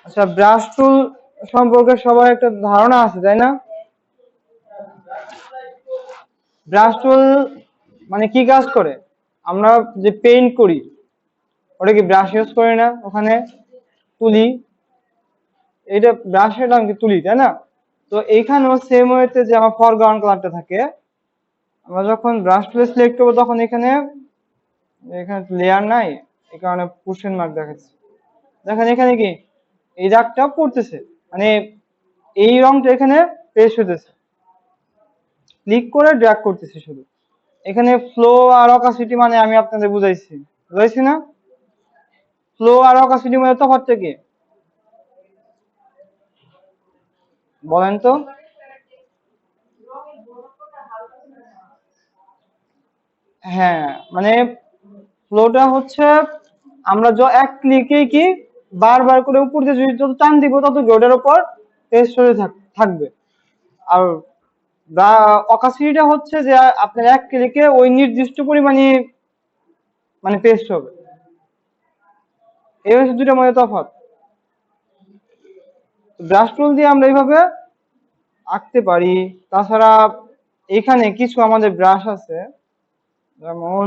আচ্ছা, ব্রাশ টুল সম্পর্কে সবার একটা ধারণা আছে, তাই না? ব্রাশ টুল মানে কি কাজ করে? আমরা যে পেইন্ট করি ওটা কি ব্রাশ ইউজ করি না? ওখানে তুলি, এটা ব্রাশের নাম কি তুলি, তাই না? তো এইখানেও সেম ওয়েতে যে আমার ফরগ্রাউন্ড কালারটা থাকে, আমরা যখন ব্রাশ টুলে সিলেক্ট করবো তখন এখানে এখানে লেয়ার নাই, এই কারণে কোশ্চেন মার্ক দেখাচ্ছে। দেখেন এখানে কি এই দাগটা পড়তেছে, মানে এই রংটা এখানে পেস্ট হতেছে। ক্লিক করে ড্র্যাগ করতেছি শুধু। এখানে ফ্লো আর অকাসিটি মানে আমি আপনাদের বুঝাইছি না? ফ্লো আর অকাসিটি মানে তফাৎটা কি বলেন তো? হ্যাঁ, মানে ফ্লোটা হচ্ছে আমরা এক ক্লিকে কি বারবার করে উপর দিয়ে যদি যত টান দিব তত ওটার উপর পেস্ট হতে থাকবে। আর অকাসিটিটা হচ্ছে যে আপনার এক ক্লিকে ওই নির্দিষ্ট পরিমাণে মানে পেস্ট হবে। এই হচ্ছে দুটার মধ্যে তফাৎ। ব্রাশ টুল দিয়ে আমরা এইভাবে আঁকতে পারি। তাছাড়া এখানে কিছু আমাদের ব্রাশ আছে, যেমন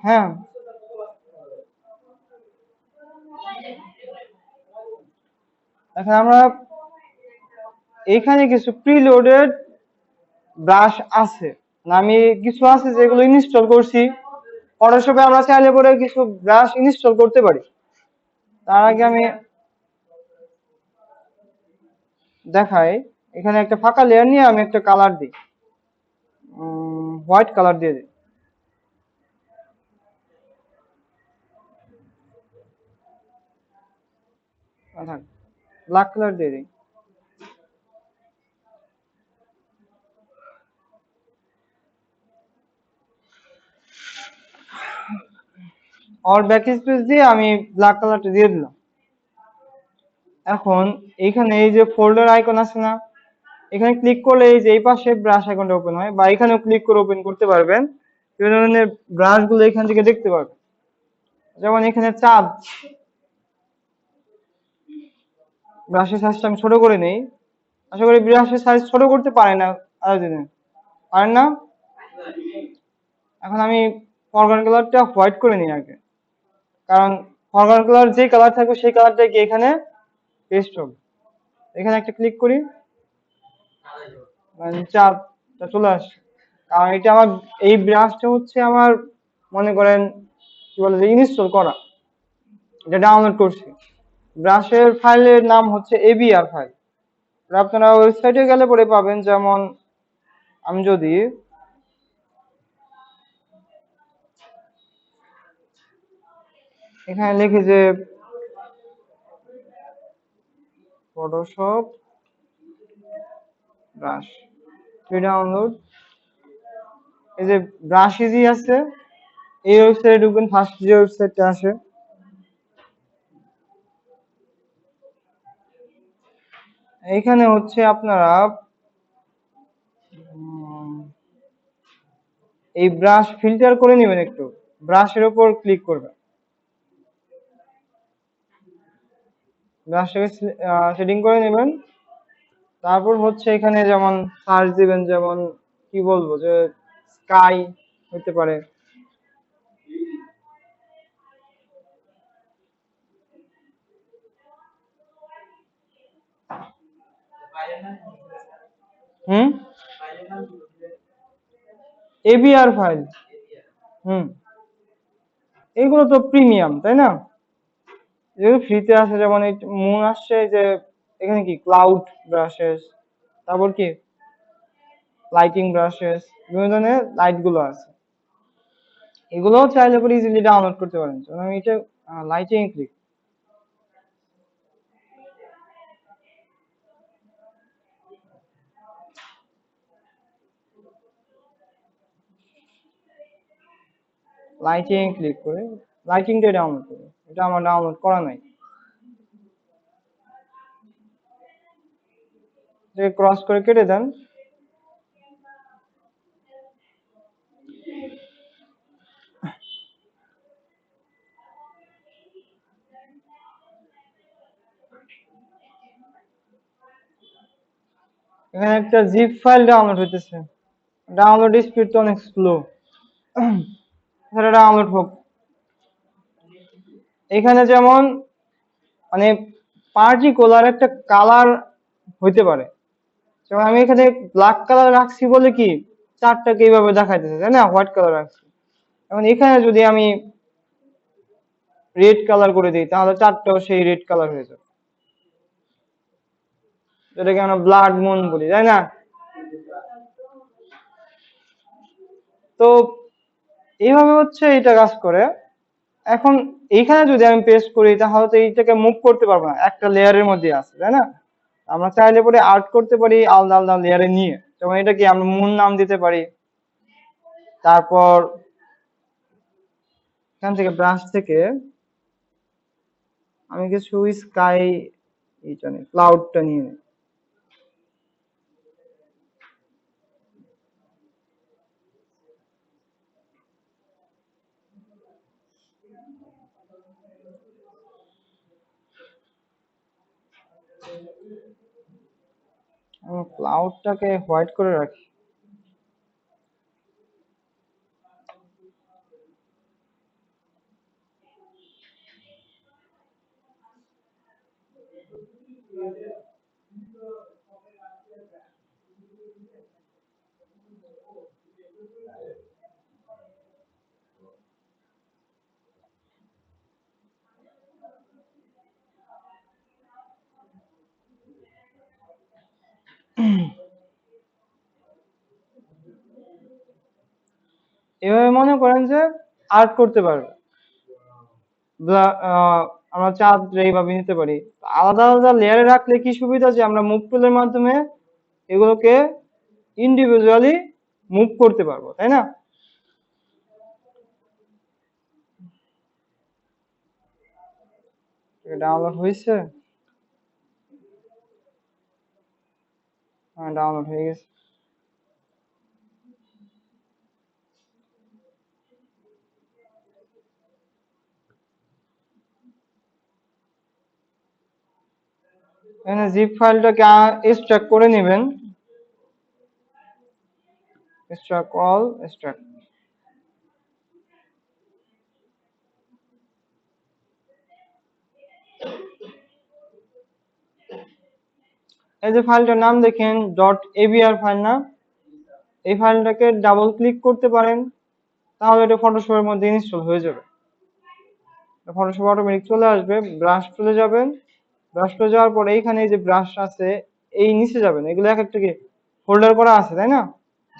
হ্যাঁ, এখন আমরা এখানে কিছু প্রিলোডেড ব্রাশ আছে, না আমি কিছু আছে যেগুলো ইনস্টল করছি ফটোশপে। আমরা চাইলে পরে কিছু ব্রাশ ইনস্টল করতে পারি। তার আগে আমি দেখাই, এখানে একটা ফাঁকা লেয়ার নিয়ে আমি একটা কালার দিই, হোয়াইট কালার দিয়ে দিই। ব্ল্যাক কালার দিয়ে দিই। আর ব্যাক স্পেস দিয়ে আমি ব্ল্যাক কালারটা দিয়ে দিলাম। এখন এইখানে এই যে ফোল্ডার আইকন আছে না, এখানে ক্লিক করলে এই যে এই পাশে ব্রাশ আইকনটা ওপেন হয়, বা এখানেও ক্লিক করে ওপেন করতে পারবেন। বিভিন্ন ধরনের ব্রাশ গুলো এখান থেকে দেখতে পারবেন। যেমন এখানে চাঁদ, ব্রাশের সাইজটা আমি ছোট করে নেই। আশা করি ব্রাশের সাইজ ছোট করতে পারে না আরো দিনে, পারেন না? এখন আমি ফরগ্রাউন্ড কালারটা হোয়াইট করে নিই আগে, কারণ ফরগ্রাউন্ড কালার যে কালার থাকবে সেই কালারটা কি এখানে পেস্ট হবে। এখানে একটা ক্লিক করি, চাপটা চলে আসে। কারণ এটা আমার এই ব্রাশটা হচ্ছে আমার মনে করেন কি বলে যে ইনস্টল করা, এটা ডাউনলোড করছি। ব্রাশের ফাইলের নাম হচ্ছে এবিআর ফাইল। আপনারা ওয়েবসাইটে গেলে পরে পাবেন। যেমন আমি যদি এখানে লিখি যে ফটোশপ ব্রাশ ফ্রি ডাউনলোড, এই যে ব্রাশ ইজি আছে, এই ওয়েবসাইটে ঢুকবেন, ফার্স্ট যে ওয়েবসাইটটা আসে। এইখানে হচ্ছে আপনারা এই ব্রাশ ফিল্টার করে নেবেন, একটু ব্রাশের উপর ক্লিক করবেন, ব্রাশটাকে সেটিং করে নেবেন। তারপর হচ্ছে এখানে যেমন সার্চ দিবেন, যেমন কি বলবো যে স্কাই হতে পারে। হুম, এবিআর ফাইল। হুম, এগুলো তো প্রিমিয়াম, তাই না? যেগুলো ফ্রিতে আছে, যেমন এই মুন আসছে, এই যে এখানে কি ক্লাউড ব্রাশেস, তারপর কি লাইটিং ব্রাশেস, বিভিন্ন ধরনের লাইট গুলো আছে। এগুলো চাইলে পরে ইজিলি ডাউনলোড করতে পারেন। যেমন আমি এটা লাইটিং ক্লিক, লাইটিং ক্লিক করে লাইটিংটা ডাউনলোড করবো। এটা আমার ডাউনলোড করা নাই, ক্রস করে কেটে দেন। এখানে একটা জিপ ফাইল ডাউনলোড হইতেছে, ডাউনলোড স্পিড তো অনেক স্লো, সেটা ডাউনলোড হোক। এখানে যেমন মানে পার্টিকুলার একটা কালার হইতে পারে, যেমন আমি এখানে ব্ল্যাক কালার রাখছি বলে কি চারটাকে এইভাবে দেখাইতেছে, তাই না? হোয়াইট কালার রাখছি। এখন এখানে যদি আমি রেড কালার করে দিই তাহলে চারটাও সেই রেড কালার হয়ে যাবে, যেটাকে আমরা ব্লাড মুন বলি, তাই না? তো এইভাবে হচ্ছে এটা কাজ করে। এখন এইখানে যদি আমি পেস্ট করি তাহলে তো এইটাকে মুভ করতে পারবো না, একটা লেয়ারের মধ্যে আছে, তাই না? আমরা চাইলে পরে আর্ট করতে পারি আলাদা আলাদা লেয়ারে নিয়ে, যেমন এটা কি আমরা মুন নাম দিতে পারি। তারপর এখান থেকে ব্রাশ থেকে আমি কিছু স্কাই, এইটা নিই, ক্লাউডটা নিয়ে নিই। ক্লাউডটাকে হোয়াইট করে রাখি। এভাবে মনে করেন যে আর্ট করতে পারবে। আমরা চাঁদ এইভাবে নিতে পারি। আলাদা আলাদা লেয়ারে রাখলে কি সুবিধা, যে আমরা মুভ টুলের মাধ্যমে এগুলোকে ইন্ডিভিজুয়ালি মুভ করতে পারবো, তাই না? ডাউনলোড হয়েছে? হ্যাঁ, ডাউনলোড হয়ে গেছে। এখানে জিপ ফাইলটাকে এক্সট্রাক্ট করে নেবেন, এক্সট্রাক্ট অল, এক্সট্রাক্ট। এই যে ফাইলটার নাম দেখেন ডট এবিআর ফাইল না, এই ফাইলটাকে ডাবল ক্লিক করতে পারেন, তাহলে এটা ফটোশপের মধ্যে ইনস্টল হয়ে যাবে। ফটোশপ অটোমেটিক চলে আসবে। ব্রাশ চলে যাবেন, ব্রাশ চলে যাওয়ার পরে এইখানে যে ব্রাশ আছে এই নিচে যাবেন, এগুলো এক একটা কি ফোল্ডার করা আছে, তাই না?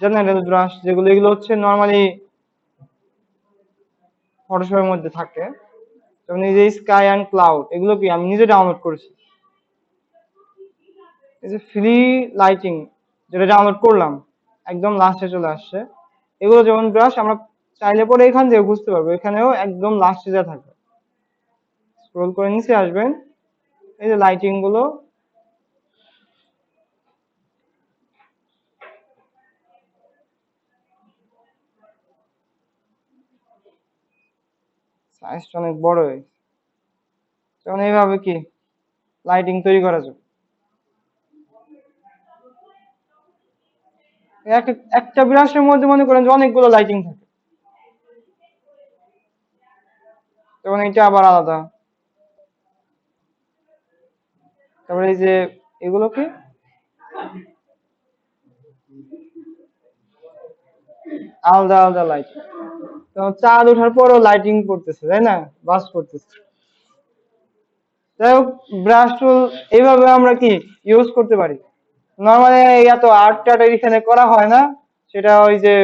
জেনারেল ব্রাশ যেগুলো, এগুলো হচ্ছে নর্মালি ফটোশপের মধ্যে থাকে। যেমন এই যে স্কাই অ্যান্ড ক্লাউড, এগুলো কি আমি নিজে ডাউনলোড করেছি। এই যে ফ্রি লাইটিং যেটা ডাউনলোড করলাম, একদম লাস্টে চলে আসছে। এগুলো যেমন ব্রাশ আমরা চাইলে পরে এখান থেকে বুঝতে পারবো, এখানেও একদম লাস্টে যা থাকে। স্ক্রল করে নিচে আসবেন, এই যে লাইটিং গুলো, সাইজটা অনেক বড় হয়েছে। যেমন এইভাবে কি লাইটিং তৈরি করা যাবে। একটা ব্রাশের মধ্যে মনে করেন যে অনেকগুলো লাইটিং থাকে, যেমন এটা আবার আলাদা। তারপরে এই যে এগুলো কি আলাদা আলাদা লাইট, যেমন চাঁদ ওঠার পরও লাইটিং করতেছে, তাই না? বাস করতেছে। যাই হোক, ব্রাশ টুল এইভাবে আমরা কি ইউজ করতে পারি। নর্মালি এত আর্ট টার্ট এখানে করা হয় না, সেটা ওই যে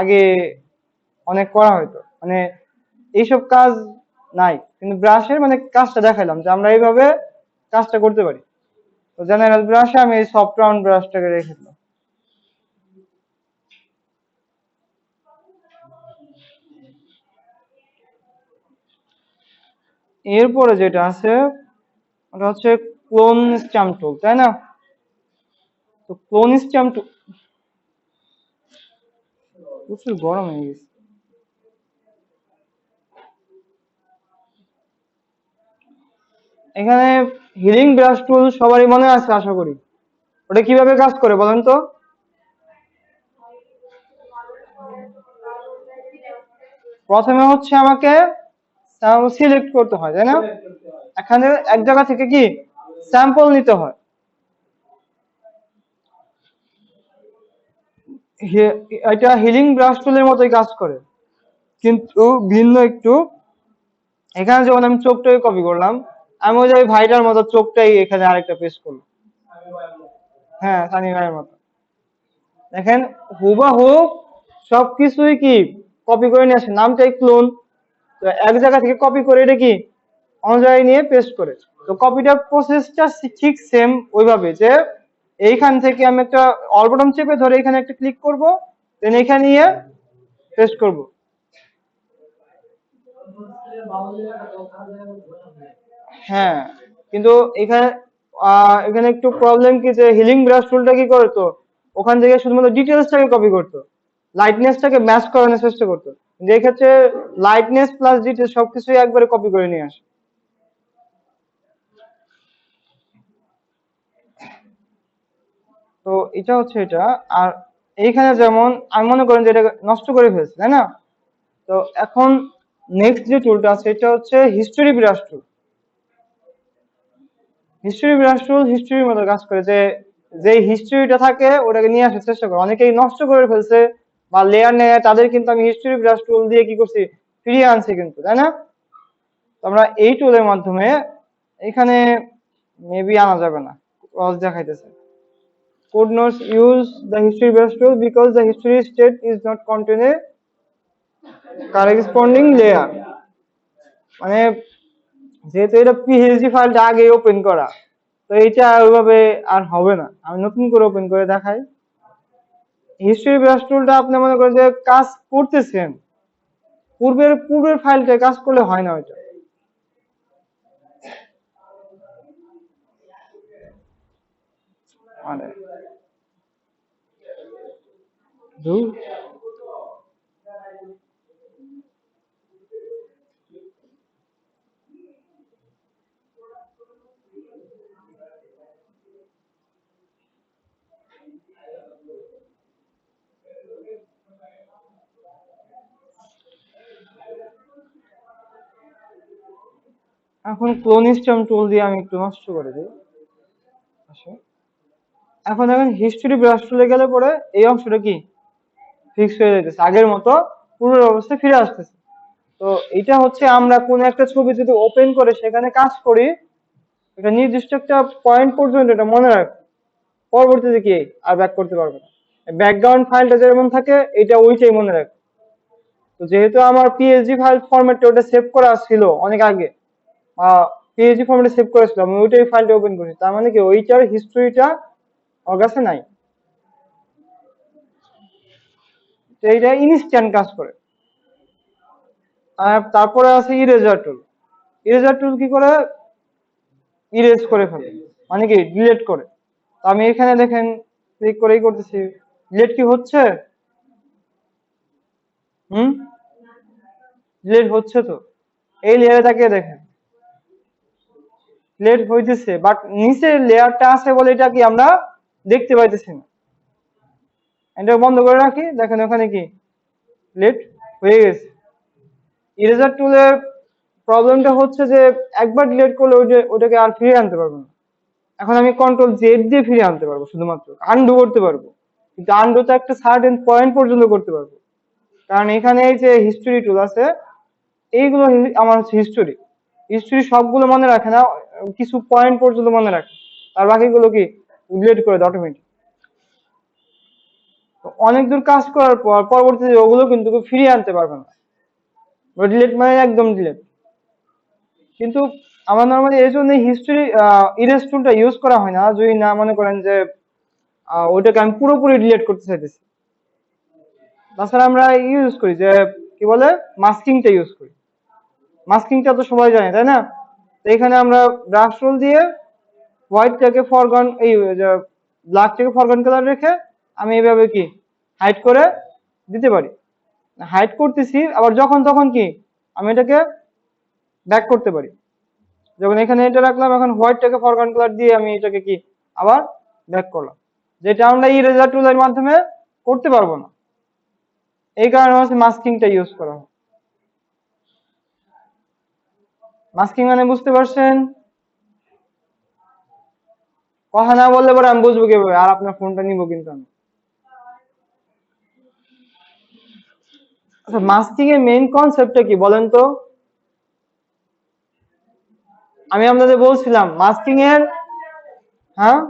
আগে অনেক করা হয়তো, মানে এইসব কাজ নাই, কিন্তু ব্রাশের মানে কাজটা দেখাইলাম যে আমরা এইভাবে কাজটা করতে পারি। তো জেনারেল ব্রাশে আমি এই সফট রাউন্ড ব্রাশটাকে রেখে দিলাম। এরপরে যেটা আছে ওটা হচ্ছে ক্লোন স্ট্যাম্প টুল, তাই না? তো ক্লোন স্ট্যাম্প টুল, প্রচুর গরম হয়ে গেছে। এখানে হিলিং ব্রাশ টুল সবারই মনে আছে আশা করি। ওটা কিভাবে কাজ করে বলেন তো? প্রথমে হচ্ছে আমাকে সিলেক্ট করতে হয়, তাই না? এখানে এক জায়গা থেকে কি স্যাম্পল নিতে হয়। এটা হিলিং ব্রাশ টুলের মতোই কাজ করে, কিন্তু ভিন্ন একটু। এখানে যখন আমি চোখটাকে কপি করলাম, আমি ওই যে ভাইটার মতো চোখটাই এখানে আরেকটা পেস্ট করলাম। হ্যাঁ, সানি ভাইয়ের মতো। দেখেন হুবাহু সবকিছুই কি কপি করে নিয়ে আসে, নামটাই ক্লোন। তো এক জায়গা থেকে কপি করে এটা কি অন্য জায়গায় নিয়ে পেস্ট করে। তো কপিটার প্রসেসটা ঠিক সেম ওইভাবে, যে এইখান থেকে আমি একটা অল বাটন চেপে ধরে এখানে একটা ক্লিক করব, দেন এখানে নিয়ে পেস্ট করব। হ্যাঁ, কিন্তু এখানে এখানে একটু প্রবলেম কি, যে হিলিং ব্রাশ টুলটা কি করতো, ওখান থেকে শুধুমাত্র ডিটেলসটাকে কপি করতো, লাইটনেসটাকে ম্যাচ করানোর চেষ্টা করতো। কিন্তু এই ক্ষেত্রে লাইটনেস প্লাস ডিটেলস সবকিছুই একবারে কপি করে নিয়ে আসে। তো এটা হচ্ছে এটা। আর এইখানে যেমন আমি মনে করেন যে এটা নষ্ট করে ফেলছি, তাই না? তো এখন নেক্সট যে টুলটা আছে এটা হচ্ছে history brush tool. History brush tool হিস্টোরির মতো কাজ করে, যে যে হিস্টোরিটা থাকে ওটাকে নিয়ে আসার চেষ্টা করে। অনেকেই নষ্ট করে ফেলছে বা লেয়ার নেয়, তাদের কিন্তু আমি হিস্টোরি ব্রাশ টুল দিয়ে কি করছি, ফিরিয়ে আনছি কিন্তু, তাই না? তো আমরা এই টুলের মাধ্যমে এখানে মেবি আনা যাবে না, ক্রস দেখাইতেছে। Could not use the history brush tool because the history state is not contain a corresponding layer. মানে যেহেতু এটা পিএইচডি ফাইলটা আগে ওপেন করা, তো এটা ওইভাবে আর হবে না। আমি নতুন করে ওপেন করে দেখাই। হিস্ট্রি ব্রাশ টুলটা আপনি মনে করেন যে কাজ করতেছেন, পূর্বের ফাইলটা কাজ করলে হয় না ওইটা। মানে এখন ক্লোনিস্টম টুল দিয়ে আমি একটু নষ্ট করে দিই। এখন দেখেন হিস্ট্রি ব্রাশ টুলে গেলে পরে এই অংশটা কি ফিক্স হয়ে যাইতেছে, আগের মতো পূর্বের অবস্থায় ফিরে আসতেছে। তো এটা হচ্ছে আমরা কোন একটা ছবি যদি ওপেন করে সেখানে কাজ করি, এটা নির্দিষ্ট একটা পয়েন্ট পর্যন্ত এটা মনে রাখ, পরবর্তীতে কি আর ব্যাক করতে পারবে না। ব্যাকগ্রাউন্ড ফাইলটা যেমন থাকে এটা ওইটাই মনে রাখ। তো যেহেতু আমার পিএসডি ফাইল ফরম্যাটে ওটা সেভ করা ছিল অনেক আগে, পিএইচডি ফরম্যাটে সেভ করেছিলাম, আমি ওইটাই ফাইলটা ওপেন করেছি, তার মানে কি ওইটার হিস্ট্রিটা আমার কাছে নাই। তো এইটা ইনস্ট্যান্ট কাজ করে। আর তারপরে আছে ইরেজার টুল। ইরেজার টুল কি করে, ইরেজ করে ফেলে, মানে কি ডিলিট করে। তো আমি এখানে দেখেন ক্লিক করেই করতেছি, ডিলিট কি হচ্ছে? হুম, ডিলিট হচ্ছে। তো এই লেয়ারে তাকিয়ে দেখেন ডিলিট হইতেছে, বাট নিচের লেয়ারটা আছে বলে এটা কি আমরা দেখতে পাইতেছি না। এটা বন্ধ করে রাখি, দেখেন ওখানে কি ডিলিট হয়ে গেছে। ইরেজার টুলের প্রবলেমটা হচ্ছে যে একবার ডিলিট করলে ওটাকে আর ফিরিয়ে আনতে পারবো না। এখন আমি কন্ট্রোল জেড দিয়ে ফিরিয়ে আনতে পারবো, শুধুমাত্র আনডু করতে পারবো, কিন্তু আনডুটা একটা সার্টেন পয়েন্ট পর্যন্ত করতে পারবো। কারণ এখানে এই যে হিস্টোরি টুল আছে, এইগুলো আমার হচ্ছে হিস্টোরি। হিস্টোরি সবগুলো মনে রাখে না, কিছু পয়েন্ট পর্যন্ত মনে রাখে, আর বাকিগুলো কি ডিলিট করে দেয় অটোমেটিক। অনেক দূর কাজ করার পর পরবর্তীতে ওগুলো কিন্তু ফিরিয়ে আনতে পারবে না, ডিলিট মানে একদম ডিলিট। কিন্তু আমার নর্মালি এই জন্য হিস্টোরি ইরেজ টুলটা ইউজ করা হয় না, যদি না মনে করেন যে ওইটাকে আমি পুরোপুরি ডিলিট করতে চাইতেছি। তাছাড়া আমরা ইউজ করি যে কি বলে মাস্কিংটা ইউজ করি। মাস্কিংটা তো সবাই জানে, তাই না? তো এখানে আমরা ব্রাশ রোল দিয়ে হোয়াইটটাকে ফরগ্রাউন্ড, এই ব্ল্যাকটাকে ফরগ্রাউন্ড কালার রেখে আমি এইভাবে কি হাইড করে দিতে পারি। হাইড করতেছি, আবার যখন তখন কি আমি এটাকে ব্যাক করতে পারি। যখন এখানে এটা রাখলাম, এখন হোয়াইটটাকে ফরগ্রাউন্ড কালার দিয়ে আমি এটাকে কি আবার ব্যাক করলাম, যেটা আমরা ইরেজার টুলের মাধ্যমে করতে পারবো না। এই কারণে হচ্ছে মাস্কিংটা ইউজ করা হয়। মাস্কিং মানে বুঝতে পারছেন? কথা না বললে পরে আমি বুঝবো কিভাবে, আর আপনার ফোনটা নিবো কিন্তু আমি। আচ্ছা, মাস্কিং এর মেইন কনসেপ্টটা কি বলেন তো? আমি আপনাদের বলছিলাম মাস্কিং এর, হ্যাঁ,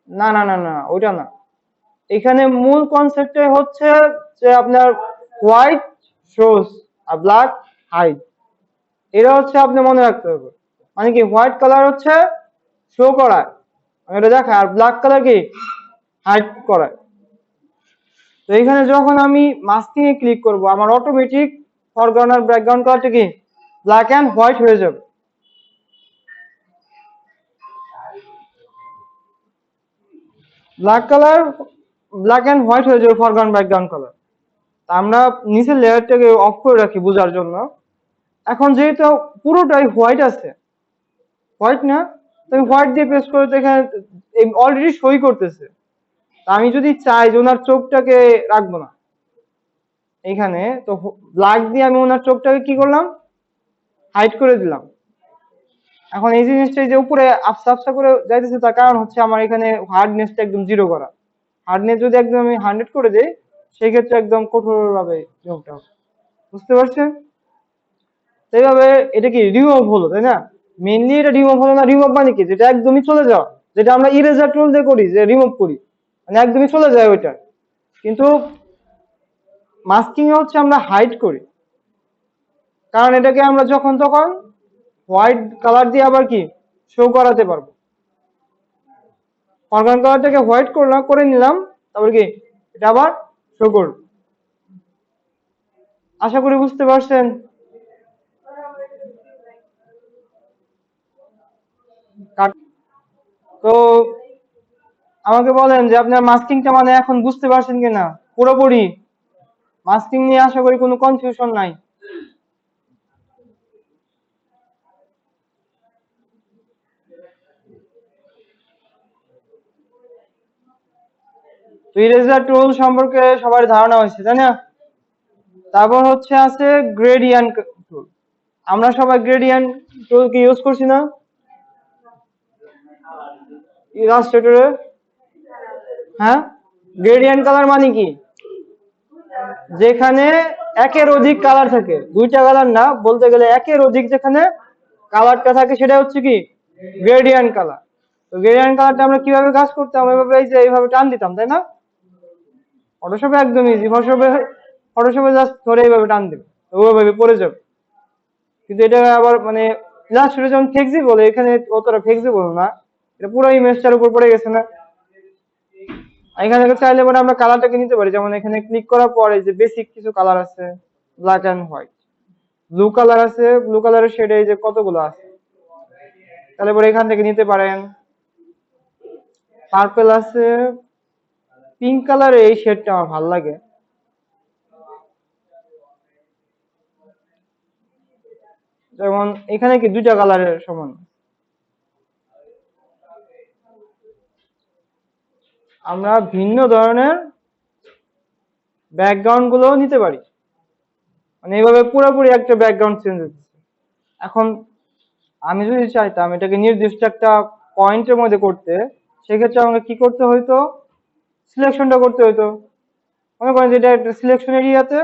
না না না না ওইটা না। এখানে মূল কনসেপ্টটাই হচ্ছে যে আপনার হোয়াইট শোস আর ব্ল্যাক হাইড। এটা হচ্ছে আপনি মনে রাখতে হবে। মানে কি, হোয়াইট কালার হচ্ছে শো করায়, এটা দেখায়, আর ব্ল্যাক কালার কি হাইড করায়। তো এখানে যখন আমি মাস্কিং এ ক্লিক করব, আমার অটোমেটিক ফরগ্রাউন্ড আর ব্যাকগ্রাউন্ড কালারটা কি ব্ল্যাক এন্ড হোয়াইট হয়ে যাবে। ব্ল্যাক এন্ড হোয়াইট হয়ে যাবে ফরগ্রাউন্ড ব্যাকগ্রাউন্ড কালার। আমরা নিচের লেয়ারটাকে অফ করে রাখি বোঝার জন্য। এখন যেহেতু পুরোটাই হোয়াইট আছে, হোয়াইট না, তো আমি হোয়াইট দিয়ে প্রেস করে, তো এখানে অলরেডি সই করতেছে। আমি যদি চাই যে ওনার চোখটাকে রাখবো না এইখানে, তো ব্ল্যাক দিয়ে আমি ওনার চোখটাকে কি করলাম, হাইড করে দিলাম। এখন এই জিনিসটা যে উপরে আফসা আফসা করে যাইতেছে, তার কারণ হচ্ছে আমার এখানে হার্ডনেসটা একদম 0 করা। হার্ডনেস যদি একদম আমি 100 করে দেই, সেই ক্ষেত্রে একদম কঠোর ভাবে চোখটা হবে। বুঝতে পারছেন? এইভাবে এটা কি রিমুভ হলো, তাই না? মেইনলি এটা রিমুভ হলো না। রিমুভ মানে কি, যেটা একদমই চলে যাওয়া, যেটা আমরা ইরেজার টুল দিয়ে করি, যে রিমুভ করি, মানে একদমই চলে যায় ওইটা। কিন্তু মাস্কিং এ হচ্ছে আমরা হাইড করি, কারণ এটাকে আমরা যখন তখন হোয়াইট কালার দিয়ে আবার কি শো করাতে পারবো। ফরগ্রাউন্ড কালারটাকে হোয়াইট করলাম, করে নিলাম, তারপর কি এটা আবার শো করব। আশা করি বুঝতে পারছেন। তো আমাকে বলেন যে আপনার মাস্কিংটা মানে এখন বুঝতে পারছেন কিনা পুরোপুরি? মাস্কিং নিয়ে আশা করি কোনো কনফিউশন নাই। তো ইরেজার টুল সম্পর্কে সবার ধারণা হয়েছে, তাই না? তারপর হচ্ছে আছে গ্রেডিয়েন্ট টুল। আমরা সবাই গ্রেডিয়েন্ট টুল কি ইউজ করছি না ইলাস্ট্রেটরে? হ্যাঁ, গ্রেডিয়েন্ট কালার মানে কি, যেখানে একের অধিক কালার থাকে, দুইটা কালার না, বলতে গেলে একের অধিক যেখানে কালারটা থাকে, সেটা হচ্ছে কি গ্রেডিয়েন্ট কালার। তো গ্রেডিয়েন্ট কালারটা আমরা কিভাবে কাজ করতাম, এভাবে এই যে এইভাবে টান দিতাম, তাই না? ফটোশপে একদম ইজি। ফটোশপে জাস্ট ধরে এইভাবে টান দিবে, ওইভাবে পড়ে যাবে। কিন্তু এটা আবার মানে ইলাস্ট্রেটর যেমন ফ্লেক্সিবল, এখানে অতটা ফ্লেক্সিবল না, এটা পুরো ইমেজটার উপর পড়ে গেছে না। এখানে চাইলে পরে আমরা কালারটাকে নিতে পারি, যেমন এখানে ক্লিক করার পরে যে বেসিক কিছু কালার আছে, black and white, blue colour আছে, ব্লু কালারের শেড এই যে কতগুলো আছে, তাহলে পরে এখান থেকে নিতে পারেন। পার্পল আছে, পিঙ্ক কালারের এই শেডটা আমার ভালো লাগে। যেমন এখানে কি দুইটা কালারের সমান, আমরা ভিন্ন ধরনের ব্যাকগ্রাউন্ড গুলো নিতে পারি, মানে এইভাবে পুরোপুরি একটা ব্যাকগ্রাউন্ড চেঞ্জ হচ্ছে। এখন আমি যদি চাইতাম এটাকে নির্দিষ্ট একটা পয়েন্টের মধ্যে করতে, সেক্ষেত্রে আমাকে কি করতে হইতো, সিলেকশনটা করতে হইতো। মনে করেন যে এটা একটা সিলেকশন এরিয়াতে,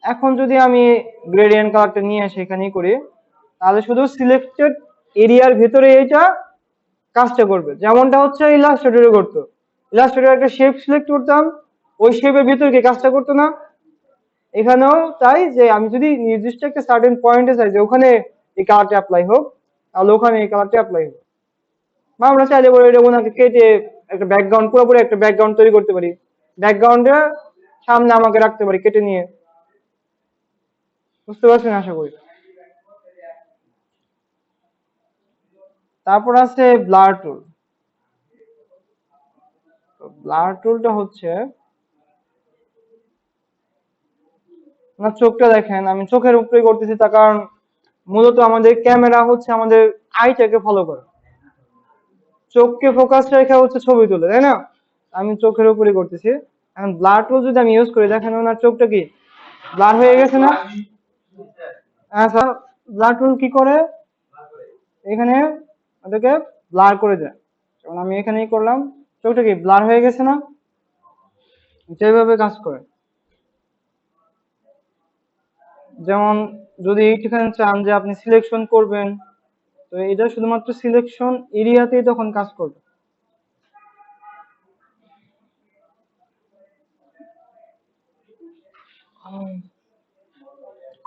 এখন যদি আমি গ্রেডিয়েন্ট কালারটা নিয়ে সেখানেই করি, তাহলে শুধু সিলেক্টেড এরিয়ার ভিতরে এইটা কাজটা করবে, যেমনটা হচ্ছে ইলাস্ট্রেটরে করতো। ইলাস্ট্রেটরে একটা শেপ সিলেক্ট করতাম, ওই শেপের ভিতরে কি কাজটা করতো না? এখানেও তাই, যে আমি যদি নির্দিষ্ট একটা সার্টেন পয়েন্টে চাই যে ওখানে এই কালারটা অ্যাপ্লাই হোক, তাহলে ওখানে এই কালারটা অ্যাপ্লাই হোক। বা আমরা চাইলে বলে এটা ওনাকে কেটে একটা ব্যাকগ্রাউন্ড, পুরোপুরি একটা ব্যাকগ্রাউন্ড তৈরি করতে পারি, ব্যাকগ্রাউন্ডের সামনে আমাকে রাখতে পারি কেটে নিয়ে। বুঝতে পারছেন আশা করি। তারপর আছে ব্লার টুল। ব্লার টুলটা হচ্ছে, আপনার চোখটা দেখেন, আমি চোখের উপরে করতেছি, তার কারণ মূলত আমাদের ক্যামেরা হচ্ছে আমাদের আইটাকে ফলো করে, চোখকে ফোকাস রেখে হচ্ছে ছবি তোলে, তাই না? আমি চোখের উপরে করতেছি। এখন ব্লার টুল যদি আমি ইউজ করি, দেখেন ওনার চোখটা কি ব্লার হয়ে গেছে না? হ্যাঁ স্যার, ব্লার টুল কি করে এখানে ওটাকে ব্লার করে দেয়। যেমন আমি এখানেই করলাম, চোখটা কি ব্লার হয়ে গেছে না? যেভাবে কাজ করে, যেমন যদি এইখানে চান যে আপনি সিলেকশন করবেন, তো এটা শুধুমাত্র সিলেকশন এরিয়াতেই তখন কাজ করবে।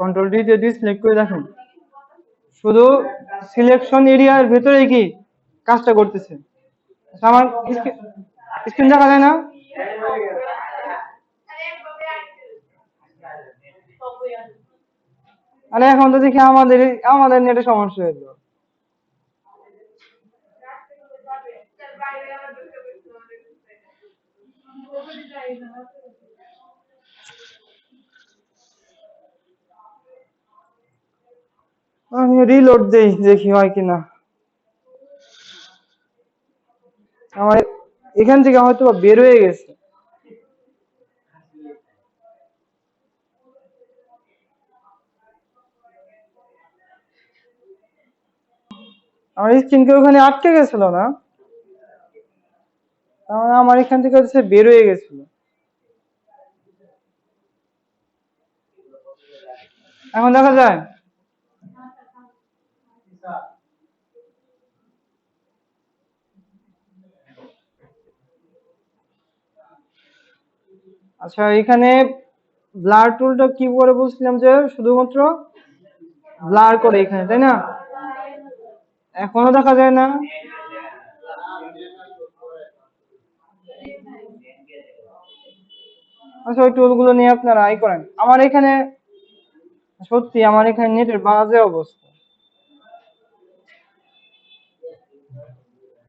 কন্ট্রোল ডি দিয়ে সিলেক্ট করে দেখেন, শুধু সিলেকশন এরিয়ার ভেতরে কি কাজটা করতেছে। আচ্ছা, আমার স্ক্রিন দেখা যায় না? আরে এখন তো দেখি আমাদের আমাদের নেটে সমস্যা হলো। আমি রিলোড দেই, দেখি হয় কিনা। আমার এখান থেকে হয়তো বের হয়ে গেছে। আমার স্ক্রিন কি ওখানে আটকে গেছিল না? আমার এখান থেকে হচ্ছে বের হয়ে গেছিল। এখন দেখা যায়? আচ্ছা, এখানে ব্লার টুলটা কি করে বলছিলাম যে শুধুমাত্র ব্লার করে এখানে, তাই না? এখনো দেখা যায় না? আচ্ছা, ওই টুলগুলো নিয়ে আপনারা আই করেন। আমার এখানে সত্যি আমার এখানে নেটের বাজে অবস্থা।